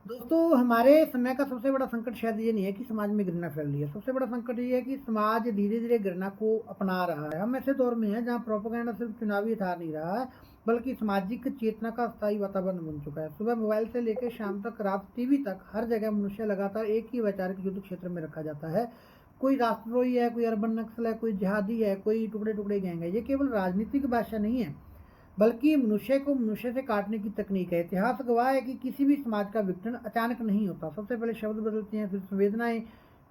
दोस्तों, हमारे समय का सबसे बड़ा संकट शायद ये नहीं है कि समाज में घृणा फैल रही है। सबसे बड़ा संकट ये है कि समाज धीरे-धीरे घृणा को अपना रहा है। हम ऐसे दौर में हैं जहाँ प्रोपेगेंडा सिर्फ चुनावी हथियार नहीं रहा है, बल्कि सामाजिक चेतना का स्थायी वातावरण बन चुका है। सुबह मोबाइल से लेकर शाम तक, रात टीवी तक, हर जगह मनुष्य लगातार एक ही वैचारिक युद्ध क्षेत्र में रखा जाता है। कोई राष्ट्रद्रोही है, कोई अर्बन नक्सल है, कोई जिहादी है, कोई टुकड़े-टुकड़े गैंग है। ये केवल राजनीतिक भाषा नहीं है, बल्कि मनुष्य को मनुष्य से काटने की तकनीक है। इतिहास गवाह है कि किसी भी समाज का विघटन अचानक नहीं होता। सबसे पहले शब्द बदलते हैं, फिर संवेदनाएं,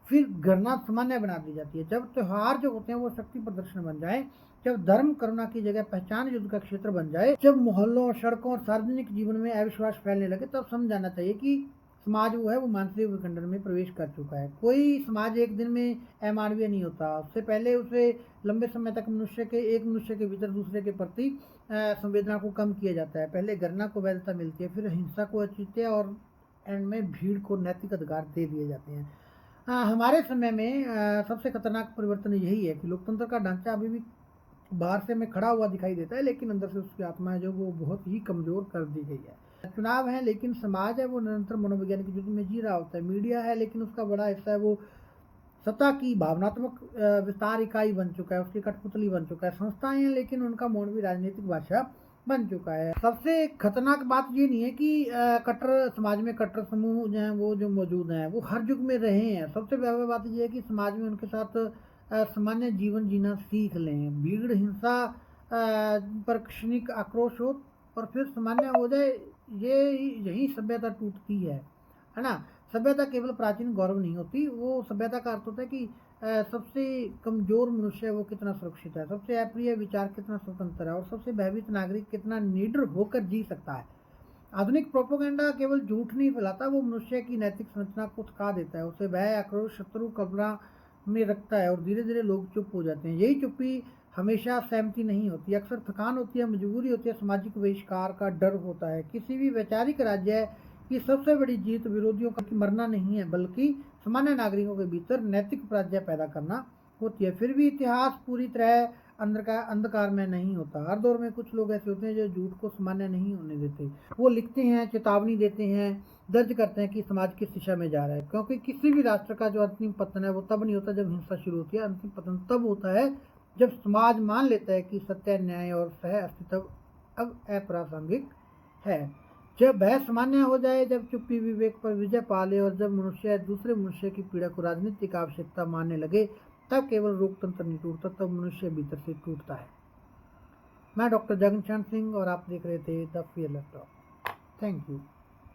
फिर घृणा सामान्य बना दी जाती है। जब त्योहार जो होते हैं वो शक्ति प्रदर्शन बन जाए, जब धर्म करुणा की जगह पहचान युद्ध का क्षेत्र बन जाए, जब मोहल्लों, सड़कों और सार्वजनिक जीवन में अविश्वास फैलने लगे, तब समझ जाना चाहिए कि समाज वो है वो मानसिक विखंडन में प्रवेश कर चुका है। कोई समाज एक दिन में अमानवीय नहीं होता। उससे पहले उसे लंबे समय तक एक मनुष्य के भीतर दूसरे के प्रति संवेदना को कम किया जाता है। पहले घृणा को वैधता मिलती है, फिर हिंसा को औचित्य और एंड में भीड़ को नैतिक अधिकार दे दिए जाते हैं। हमारे समय में सबसे खतरनाक परिवर्तन यही है कि लोकतंत्र का ढांचा अभी भी बाहर से हमें खड़ा हुआ दिखाई देता है, लेकिन अंदर से उसकी आत्मा है जो वो बहुत ही कमजोर कर दी गई है। चुनाव है लेकिन समाज है वो निरंतर मनोवैज्ञानिक युद्ध में जी रहा होता है। मीडिया है लेकिन उसका बड़ा हिस्सा है वो सत्ता की भावनात्मक विस्तार इकाई बन चुका है, उसकी कठपुतली बन चुका है। संस्थाएं हैं लेकिन उनका मौन भी राजनीतिक भाषा बन चुका है। सबसे खतरनाक बात ये नहीं है कि कट्टर समाज में कट्टर समूह जो हैं वो जो मौजूद हैं वो हर युग में रहे हैं। सबसे व्यापक बात ये है कि समाज में उनके साथ सामान्य जीवन जीना सीख लें। भीड़, हिंसा पर क्षणिक आक्रोश हो और फिर सामान्य हो जाए, ये यही सभ्यता टूटती है ना। सभ्यता केवल प्राचीन गौरव नहीं होती, वो सभ्यता का अर्थ होता है कि सबसे कमजोर मनुष्य वो कितना सुरक्षित है, सबसे अप्रिय विचार कितना स्वतंत्र है और सबसे भयभीत नागरिक कितना निडर होकर जी सकता है। आधुनिक प्रोपोगेंडा केवल झूठ नहीं फैलाता, वो मनुष्य की नैतिक संरचना को थका देता है, उसे भय, आक्रोश, शत्रु कल्पना में रखता है और धीरे धीरे लोग चुप हो जाते हैं। यही चुप्पी हमेशा सहमति नहीं होती, अक्सर थकान होती है, मजबूरी होती है, सामाजिक बहिष्कार का डर होता है। किसी भी वैचारिक राज्य की सबसे बड़ी जीत विरोधियों का मरना नहीं है, बल्कि सामान्य नागरिकों के भीतर नैतिक पराजय पैदा करना होती है। फिर भी इतिहास पूरी तरह अंधकार में नहीं होता। हर दौर में कुछ लोग ऐसे होते हैं जो झूठ को सामान्य नहीं होने देते। वो लिखते हैं, चेतावनी देते हैं, दर्ज करते हैं कि समाज किस दिशा में जा रहा है। क्योंकि किसी भी राष्ट्र का जो अंतिम पतन है वो तब नहीं होता जब हिंसा शुरू होती है। अंतिम पतन तब होता है जब समाज मान लेता है कि सत्य, न्याय और सह अस्तित्व अब अप्रासंगिक है। जब भय सामान्य हो जाए, जब चुप्पी विवेक पर विजय पा ले और जब मनुष्य दूसरे मनुष्य की पीड़ा को राजनीतिक आवश्यकता मानने लगे, तब केवल लोकतंत्र नहीं टूटता, तब मनुष्य भीतर से टूटता है। मैं डॉक्टर जगनचंद सिंह और आप देख रहे थे the fearless talk. Thank you.